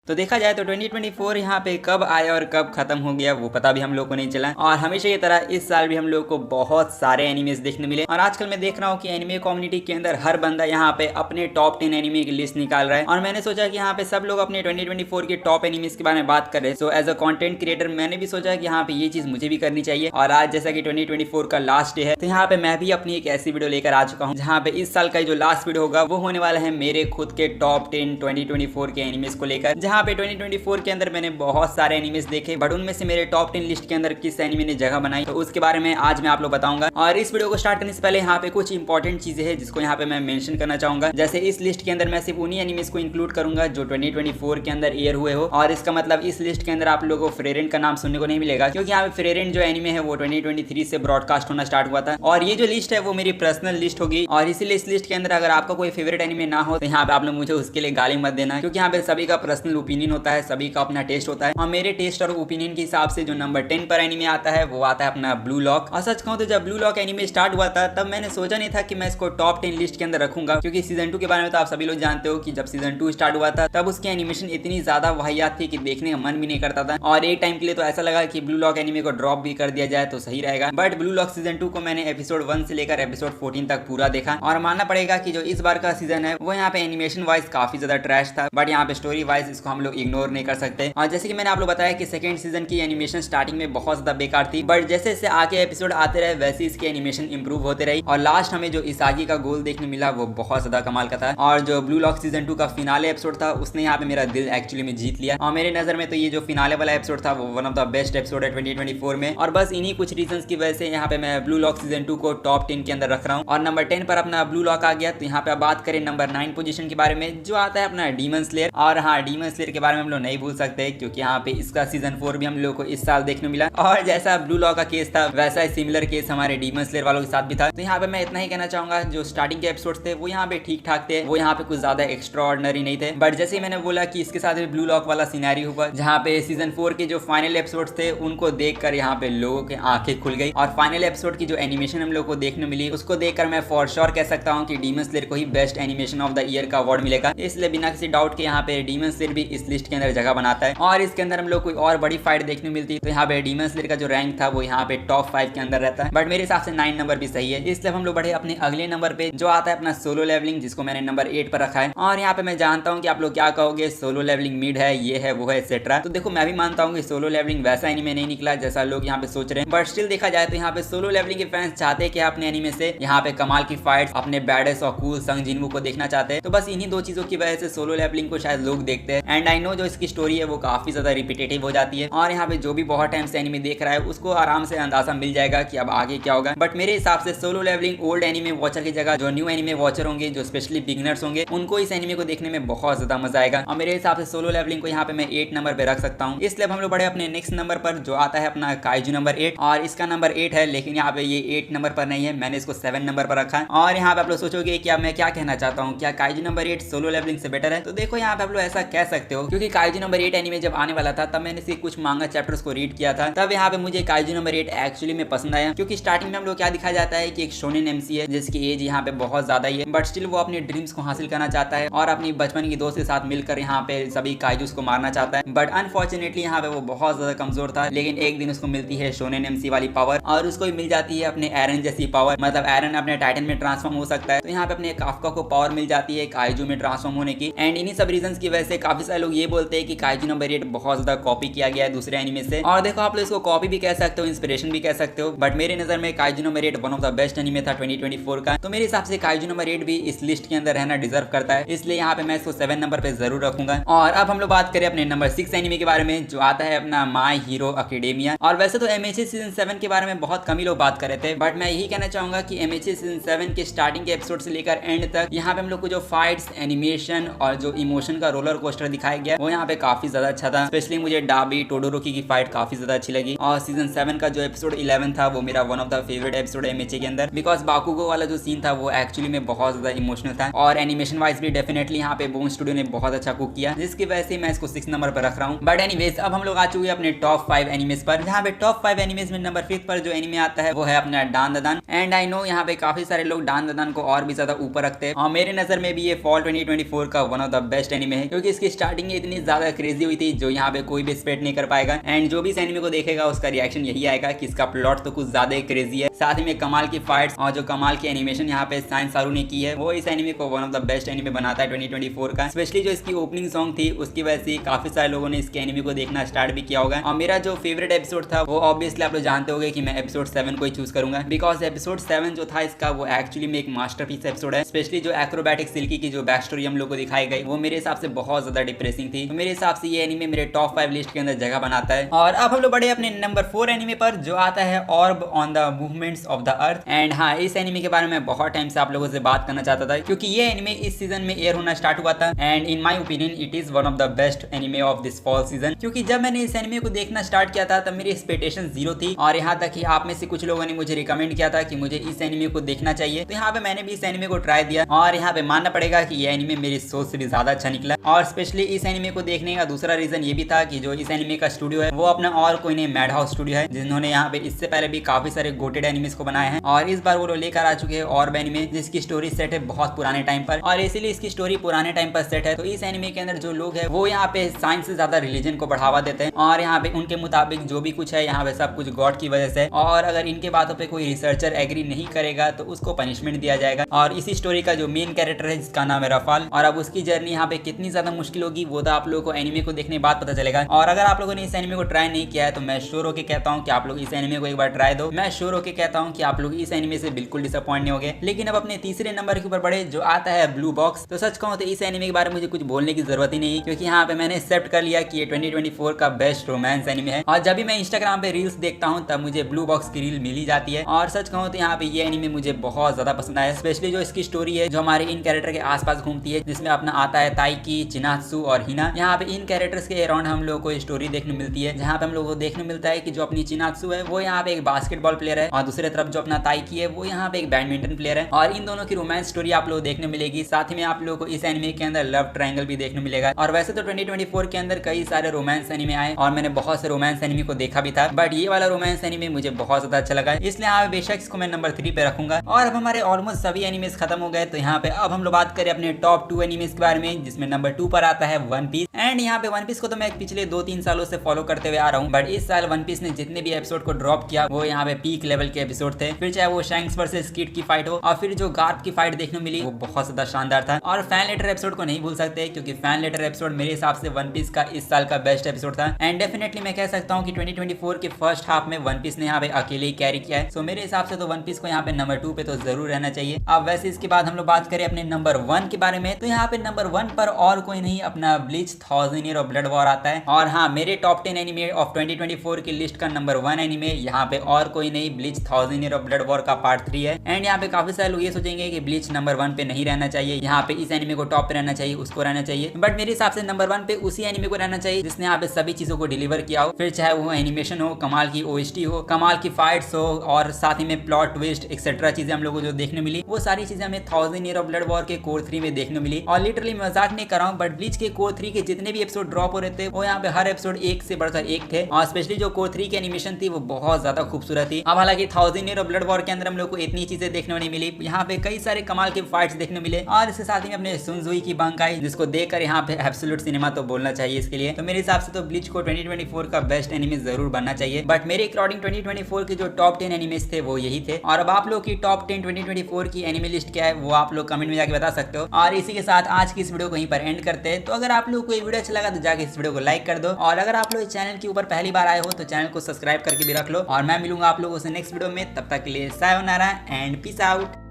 तो देखा जाए तो 2024 यहाँ पे कब आया और कब खत्म हो गया वो पता भी हम लोग को नहीं चला। और हमेशा की तरह इस साल भी हम लोग को बहुत सारे एनिमेस देखने मिले। और आजकल मैं देख रहा हूँ कि एनिमे कम्युनिटी के अंदर हर बंदा यहाँ पे अपने टॉप 10 एनिमे की लिस्ट निकाल रहा है। और मैंने सोचा कि यहाँ पे सब लोग अपने 2024 के टॉप एनिमेस के बारे में बात कर रहे हैं। So as a content creator मैंने भी सोचा कि यहाँ पे ये चीज मुझे भी करनी चाहिए। और आज जैसा कि 2024 का लास्ट डे है तो यहाँ पे मैं भी अपनी एक ऐसी वीडियो लेकर आ चुका हूँ जहाँ पे इस साल का जो लास्ट वीडियो होगा वो होने वाला है मेरे खुद के टॉप 10 2024 के एनिमेस को लेकर। जहाँ पे 2024 के अंदर मैंने बहुत सारे एनिमेस देखे, बट उनमें से मेरे टॉप 10 लिस्ट के अंदर किस एनिमे ने जगह बनाई तो उसके बारे में आज मैं आप लोग बताऊंगा। और इस वीडियो को स्टार्ट करने से पहले यहाँ पे कुछ इंपॉर्टेंट चीजें हैं जिसको यहाँ पे मैं मेंशन करना चाहूंगा। जैसे इस लिस्ट के अंदर मैं सिर्फ उन्हीं एनिमेस को इंक्लूड करूंगा जो 2024 के अंदर एयर हुए हो। और इसका मतलब इस लिस्ट के अंदर आप लोगों को फ्रेरेंट का नाम सुनने को नहीं मिलेगा, क्योंकि यहाँ पे फ्रेरेंट जो एनिमे है वो 2023 से ब्रॉडकास्ट होना स्टार्ट हुआ था। और ये जो लिस्ट है वो मेरी पर्सनल लिस्ट होगी। और इसीलिए इस लिस्ट के अंदर अगर आपका कोई फेवरेट एनिमे ना हो तो यहाँ पे आप लोग मुझे उसके लिए गाली मत देना, क्योंकि यहाँ पे सभी का पर्सनल ओपिनियन होता है, सभी का अपना टेस्ट होता है। और मेरे टेस्ट और ओपिनियन के हिसाब से जो नंबर 10 पर एनिमे आता है वो आता है अपना ब्लू लॉक। और सच कहूं तो जब ब्लू लॉक एनिमे स्टार्ट हुआ था तब मैंने सोचा नहीं था कि मैं इसको टॉप 10 लिस्ट के अंदर रखूंगा, क्योंकि सीजन 2 के बारे में तो आप सभी लोग जानते हो कि जब सीजन 2 स्टार्ट हुआ था तब उसकी एनिमेशन इतनी ज्यादा वाहियात थी कि देखने का मन भी नहीं करता था। और एक टाइम के लिए तो ऐसा लगा कि ब्लू लॉक एनिमे को ड्रॉप भी कर दिया जाए तो सही रहेगा। बट ब्लू लॉक सीजन 2 को मैंने एपिसोड 1 से लेकर एपिसोड 14 तक पूरा देखा और मानना पड़ेगा कि जो इस बार का सीजन है वो यहाँ पे एनिमेशन वाइज काफी ज्यादा ट्रैश था, बट यहाँ पे स्टोरी वाइज इसको हम लोग इग्नोर नहीं कर सकते। और जैसे कि मैंने आप लोग बताया कि सेकंड सीजन की एनिमेशन स्टार्टिंग में बहुत ज्यादा बेकार थी, बट जैसे जैसे आगे एपिसोड आते रहे वैसे इसकी एनिमेशन इंप्रूव होते रही। और लास्ट हमें जो इसागी का गोल देखने मिला वो बहुत ज्यादा कमाल का था। और जो ब्लू लॉक सीजन 2 का फिनाले एपिसोड था उसने यहाँ पे मेरा दिल एक्चुअली में जीत लिया। और मेरे नजर में तो ये जो फिनाले वाला एपिसोड था वो one of the best episode है 2024 में। और बस इन्हीं कुछ रीजंस की वजह से यहाँ पे मैं ब्लू लॉक सीजन 2 को टॉप 10 के अंदर रख रहा हूँ। और नंबर 10 पर अपना ब्लू लॉक आ गया। तो यहाँ पे बात करें नंबर 9 पोजीशन के बारे में जो आता है अपना डीमन स्लेयर। और हाँ, डीमन स्लेयर के बारे में हम लोग नहीं भूल सकते, क्योंकि यहाँ पे इसका सीजन 4 भी हम लोग को इस साल देखने मिला। और जैसा ब्लू लॉक का केस था वैसा ही सिमिलर केस हमारे डीमन स्लेयर वालों के साथ भी था। तो यहाँ पे मैं इतना ही कहना चाहूंगा, जो स्टार्टिंग के एपिसोड्स थे वो यहाँ पे ठीक ठाक थे, वो यहाँ पे कुछ ज्यादा एक्स्ट्रा ऑर्डिनरी नहीं थे। बट जैसे ही मैंने बोला कि इसके साथ भी ब्लू लॉक वाला सिनेरियो हुआ जहाँ पे सीजन 4 के जो फाइनल एपिसोड्स थे उनको देखकर यहाँ पे लोगों की आंखें खुल गई। और फाइनल एपिसोड की जो एनिमेशन हम लोग को देखने मिली उसको देखकर मैं फॉर श्योर कह सकता हूँ कि डीमन स्लेयर को ही best animation of the year का अवार्ड मिलेगा। इसलिए बिना किसी डाउट के यहाँ पे डीमन स्लेयर भी इस लिस्ट के अंदर जगह बनाता है। और इसके अंदर हम लोग कोई और बड़ी फाइट देखने मिलती तो यहाँ पे डीमन स्लेयर का जो रैंक था वो यहाँ पे टॉप 5 के अंदर रहता है। बट मेरे हिसाब से 9 नंबर भी सही है। इसलिए हम लोग बढ़े अपने अगले नंबर पे जो आता है अपना सोलो लेवलिंग, जिसको मैंने नंबर 8 पर रखा है। और यहाँ पे मैं जानता हूँ कि आप लोग क्या कहोगे, सोलो लेवलिंग मिड है, ये है वो है एक्सेट्रा। तो देखो मैं भी मानता हूँ कि सोलो लेवलिंग वैसा एनीमे नहीं निकला जैसा लोग यहाँ पे सोच रहे हैं। बट स्टिल देखा जाए तो यहाँ पे सोलो लेवलिंग के फैंस चाहते हैं कि अपने एनीमे से यहाँ पे कमाल की फाइट्स, अपने बैडेस्ट और कूल संग जिनवू को देखना चाहते हैं। तो बस इन्हीं दो चीजों की वजह से सोलो लेवलिंग को शायद लोग देखते हैं। एंड आई नो जो इसकी स्टोरी है वो काफी ज्यादा रिपीटेटिव हो जाती है। और यहाँ पे जो भी बहुत टाइम से एनीमे देख रहा है उसको आराम से अंदाजा मिल जाएगा कि अब आगे क्या होगा। बट मेरे हिसाब से Solo Leveling old anime watcher की जगह जो न्यू एनीमे वॉचर होंगे, जो स्पेशली बिगिनर्स होंगे, उनको इस एनीमे को देखने में बहुत ज्यादा मजा आएगा। और मेरे हिसाब से सोलो लेवलिंग को यहाँ पे मैं 8 नंबर पे रख सकता हूँ। इसलिए हम लोग बढ़े अपने नेक्स्ट नंबर पर जो आता है अपना काइजू नंबर 8। और इसका नंबर 8 है, लेकिन यहाँ पे ये 8 नंबर पर नहीं है, मैंने इसको 7 नंबर पर रखा है। और यहाँ पे आप लोग सोचोगे कि मैं क्या कहना चाहता हूँ, क्या काइजू नंबर 8 सोलो लेवलिंग से बेटर है? तो देखो यहाँ पे आप लोग ऐसा कह सकते हो, क्योंकि काइजू नंबर 8 एनीमे जब आने वाला था तब मैंने इसके कुछ मांगा चैप्टर्स को रीड किया था। तब यहाँ पे मुझे काइजू नंबर 8 एक्चुअली में पसंद आया, क्योंकि स्टार्टिंग में हम लोग क्या दिखाया जाता है कि एक शोनेन एमसी है जिसकी एज यहाँ पे बहुत ज्यादा ही है, बट स्टिल वो अपने ड्रीम्स को हासिल करना चाहता है और अपनी बचपन की दोस्त के साथ मिलकर यहाँ पे सभी काइजूस को मारना चाहता है। बट अनफॉर्चुनेटली यहाँ पे वो बहुत ज्यादा कमजोर था। लेकिन एक दिन उसको मिलती है शोनेन एमसी वाली पावर और उसको भी मिल जाती है अपने एरन जैसी पावर, मतलब एरन अपने टाइटन में ट्रांसफॉर्म हो सकता है। तो यहाँ पे अपने काफका को पावर मिल जाती है काइजू में ट्रांसफॉर्म होने की। एंड इन्हीं सब रीजंस की वजह से काफी सारे लोग ये बोलते हैं कि काइजू नंबर 8 बहुत ज्यादा कॉपी किया गया है दूसरे एनीमे से। और देखो आप लोग इसको कॉपी भी कह सकते हो, इंस्पिरेशन भी कह सकते हो, बट मेरे नजर में kaiju number 8 one of the best anime था 2024 का। तो मेरे हिसाब से काइजू नंबर 8 भी इस लिस्ट के अंदर रहना डिजर्व करता है, इसलिए यहाँ पे मैं इसको 7 नंबर पे जरूर रखूंगा। और अब हम लोग बात करें अपने नंबर 6 एनीमे के बारे में जो आता है अपना माय हीरो एकेडेमिया। और वैसे तो एमएचए सीजन 7 के बारे में बहुत कम ही लोग बात कर रहे थे, बट मैं यही कहना चाहूंगा कि एमएचए सीजन 7 के स्टार्टिंग के एपिसोड से लेकर एंड तक यहाँ पे हम लोग को जो फाइट्स, एनिमेशन और जो इमोशन का रोलर कोस्टर दिखाया गया वो यहाँ पे काफी ज्यादा अच्छा था। स्पेशली मुझे डाबी टोडोरोकी की फाइट काफी ज्यादा अच्छी लगी। और सीजन 7 का जो एपिसोड 11 था वो मेरा one of the favourite episode है एमएचए के अंदर, बिकॉज बाकुगो वाला जो सीन था वो एक्चुअली में बहुत ज्यादा इमोशनल था। और एनिमेशन वाइज भी डेफिनेटली यहाँ पे बोन स्टूडियो ने बहुत अच्छा कुक किया, जिसकी वजह से मैं इसको 6 नंबर पर रख रहा हूँ। बट एनीवेज अब हम लोग आ चुके हैं अपने टॉप 5 एनिमेस पर, जहाँ पे टॉप 5 एनिमेस में नंबर 5 पर जो एनिमे आता है वो है अपना डान दादान। एंड आई नो यहाँ पे काफी सारे लोग डान दादान को और भी ज्यादा ऊपर रखते हैं, और मेरे नजर में भी ये फॉल 2024 का one of the best anime है, क्योंकि इसकी स्टार्टिंग स्टार्टिंग इतनी ज्यादा क्रेजी हुई थी जो यहाँ पे कोई भी एक्सपेक्ट नहीं कर पाएगा। एंड जो भी इस एनिमे को देखेगा उसका रिएक्शन यही आएगा कि इसका प्लॉट तो कुछ ज्यादा ही क्रेजी है, साथ ही में कमाल की फाइट्स और जो कमाल की एनिमेशन यहाँ पे साइंस सारू ने की है वो इस एनिमे को one of the best anime बनाता है 2024 का। स्पेशली जो इसकी ओपनिंग सॉन्ग थी उसकी वजह से काफी सारे लोगों ने इसके एनिमे को देखना स्टार्ट भी किया होगा। और मेरा जो फेवरेट एपिसोड था वो ऑब्वियसली आप लोग जानते होंगे कि मैं एपिसोड 7 को ही चूज करूंगा, बिकॉज एपिसोड 7 जो था इसका वो एक्चुअली में एक मास्टरपीस एपिसोड है। स्पेशली जो एक्रोबैटिक सिल्की की जो बैक स्टोरी हम लोग को दिखाई गई वो मेरे हिसाब से बहुत ज्यादा डिप्रेसिंग थी। तो मेरे हिसाब से ये एनिमे मेरे टॉप 5 लिस्ट के अंदर जगह बनाता है। और अब हम लोग बढ़े अपने नंबर 4 एनिमे पर जो आता है ऑर्ब on the movements of the earth. And हाँ, इस एनिमे के बारे में बहुत टाइम से आप लोगों से बात करना चाहता था क्योंकि ये एनिमे इस सीजन में एयर होना स्टार्ट हुआ था। And in my opinion it is one of the best anime of this fall season, क्योंकि जब मैंने इस एनिमे को देखना स्टार्ट किया था तब मेरी एक्सपेक्टेशन जीरो थी। और यहाँ तक कि आप में से कुछ लोगों ने मुझे रिकमेंड किया था कि मुझे इस एनिमे को देखना चाहिए, तो यहाँ पे मैंने भी इस एनिमे को ट्राई दिया और यहाँ पे मानना पड़ेगा कि ये एनिमे मेरी सोच से भी ज्यादा अच्छा निकला। और स्पेशली इस एनिमे को देखने का दूसरा रीजन ये भी था कि जो इस एनिमे का स्टूडियो है वो अपना और कोई नहीं मैड हाउस स्टूडियो है, जिन्होंने यहाँ पे इससे पहले भी काफी सारे गोटेड एनिमेस को बनाए हैं। और इस बार वो लेकर आ चुके हैं ऑर्ब एनिमे जिसकी स्टोरी सेट है बहुत पुराने टाइम पर, और इसीलिए इसकी स्टोरी पुराने टाइम पर सेट है। तो इस एनिमे के अंदर जो लोग है वो यहाँ पे साइंस से ज्यादा रिलीजन को बढ़ावा देते हैं और यहाँ पे उनके मुताबिक जो भी कुछ है यहाँ पे सब कुछ गॉड की वजह से, और अगर इनके बातों पे कोई रिसर्चर एग्री नहीं करेगा तो उसको पनिशमेंट दिया जाएगा। और इसी स्टोरी का जो मेन कैरेक्टर है जिसका नाम है रफाल, और अब उसकी जर्नी यहाँ पे कितनी ज्यादा मुश्किल होगी वो तो आप लोगों को एनिमे को देखने बाद पता चलेगा। और अगर आप लोगों ने इस एनिमे को ट्राई नहीं किया है तो मैं श्योर होकर कहता हूँ कि आप लोग इस एनिमे को एक बार ट्राई दो। मैं श्योर होकर कहता हूँ कि आप लोग इस एनिमे से बिल्कुल डिसअपॉइंट नहीं होंगे। लेकिन अब अपने तीसरे नंबर के ऊपर बढ़े जो आता है ब्लू बॉक्स। तो सच कहूँ तो इस एनिमे के बारे में मुझे कुछ बोलने की जरूरत ही नहीं, क्योंकि यहाँ पे मैंने एक्सेप्ट कर लिया कि ये 2024 का बेस्ट रोमांस एनिमे है। और जब भी मैं इंस्टाग्राम पे रील्स देखता हूँ तब मुझे ब्लू बॉक्स की रील मिल ही जाती है। और सच कहूँ तो यहाँ पे ये एनिमे मुझे बहुत ज्यादा पसंद आया, स्पेशली जो इसकी स्टोरी है जो हमारे इन कैरेक्टर के आसपास घूमती है, जिसमें अपना आता है ताइकी, चिनात्सु और हिना। यहाँ पे इन कैरेक्टर्स के अराउंड हम लोग को स्टोरी देखने मिलती है, जहाँ पे हम लोग को देखने मिलता है कि जो अपनी चिनात्सु है वो यहाँ पे एक बास्केटबॉल प्लेयर है और दूसरी तरफ जो अपना ताइकी है वो यहाँ पे एक बैडमिंटन प्लेयर है। और इन दोनों की रोमांस स्टोरी आप लोग देखने मिलेगी। साथ ही में आप लोगों को इस एनिमे के अंदर लव ट्रायंगल भी देखने मिलेगा। और वैसे तो 2024 के अंदर कई सारे रोमांस एनिमे आए और मैंने बहुत से रोमांस एनिमे को देखा भी था, बट ये वाला रोमांस एनिमे मुझे बहुत ज्यादा अच्छा लगा, इसलिए यहाँ बेशक इसको मैं नंबर 3 पे रखूंगा। और अब हमारे ऑलमोस्ट सभी एनिमेस खत्म हो गए, तो यहाँ पे अब हम लोग बात करें अपने टॉप 2 एनिमेस के बारे में, जिसमें नंबर 2 पर आता है वन पीस। एंड यहाँ पे वन पीस को तो मैं पिछले 2-3 सालों से फॉलो करते हुए आ रहा हूँ, बट इस साल वन पीस ने जितने भी एपिसोड को ड्रॉप किया वो यहाँ पे पीक लेवल के एपिसोड थे। फिर चाहे वो शैंक्स वर्सेस किड की फाइट हो और फिर जो गार्प की फाइट देखने मिली वो बहुत ज्यादा शानदार था। और फैन लेटर एपिसोड को नहीं भूल सकते, क्योंकि फैन लेटर एपिसोड मेरे हिसाब से वन पीस का इस साल का बेस्ट एपिसोड था। एंड डेफिनेटली मैं कह सकता हूँ कि 2024 के फर्स्ट हाफ में वन पीस ने यहाँ पे अकेले ही कैरी किया है। सो मेरे हिसाब से तो वन पीस को यहाँ पे नंबर 2 पे तो जरूर रहना चाहिए। अब वैसे इसके बाद हम लोग बात करें अपने नंबर 1 के बारे में, तो यहाँ पे नंबर 1 पर और कोई नहीं अपना bleach 1000 year of blood war आता है। और हाँ, मेरे टॉप 10 एनिमे ऑफ 2024 की लिस्ट का नंबर 1 एनिमे यहाँ पे और कोई नहीं bleach 1000 year of blood war का पार्ट 3 है। एंड यहाँ पे काफी सारे लोग ये सोचेंगे कि ब्लीच नंबर 1 पे नहीं रहना चाहिए, यहाँ पे इस एनिमे को टॉप पे रहना चाहिए, उसको रहना चाहिए, बट मेरे हिसाब से नंबर 1 पे उसी एनिमे को रहना चाहिए जिसने यहाँ पे सभी चीजों को डिलीवर किया हो। फिर चाहे वो एनिमेशन हो, कमाल की ओएसटी हो, कमाल की फाइट्स हो, और साथ ही में प्लॉट ट्विस्ट एक्सेट्रा चीजें हम लोगों को जो देखने मिली वो सारी चीजें हमें 1000 ईयर ऑफ ब्लड वॉर के कोर 3 में देखने मिली। और लिटरली मजाक नहीं कर रहा हूँ, बट ब्लीच के कोर 3 के जितने भी एपिसोड ड्रॉप हो रहे थे वो यहाँ पे हर एपिसोड एक से बढ़कर एक थे। और स्पेशली जो कोर 3 की एनिमेशन थी वो बहुत ज्यादा खूबसूरत थी। अब हालांकि 1000 ईयर ऑफ ब्लड वॉर के अंदर हम लोग को इतनी चीजें देखने को नहीं मिली, यहाँ पे कई सारे कमाल के फाइट्स देखने मिले। और इसके साथ ही अपने सुनजुई की बंकाई, जिसको देखकर यहाँ पे एब्सोल्यूट सिनेमा तो बोलना चाहिए इसके लिए। तो मेरे हिसाब से तो ब्लीच को 2024 का बेस्ट एनिमे जरूर बनना चाहिए, बट मेरे अकॉर्डिंग 2024 के जो टॉप 10 एनिमेस थे वो यही थे। और अब आप लोग की टॉप 10 2024 की एनिमे लिस्ट क्या है वो आप लोग कमेंट में जाके बता सकते हो। और इसी के साथ आज की इस वीडियो को यहीं पर एंड करते हैं। तो अगर आप लोग को ये वीडियो अच्छा लगा तो जाके इस वीडियो को लाइक कर दो, और अगर आप लोग इस चैनल के ऊपर पहली बार आए हो तो चैनल को सब्सक्राइब करके भी रख लो। और मैं मिलूंगा आप लोगों से नेक्स्ट वीडियो में, तब तक के लिए सायोनारा एंड पीस आउट।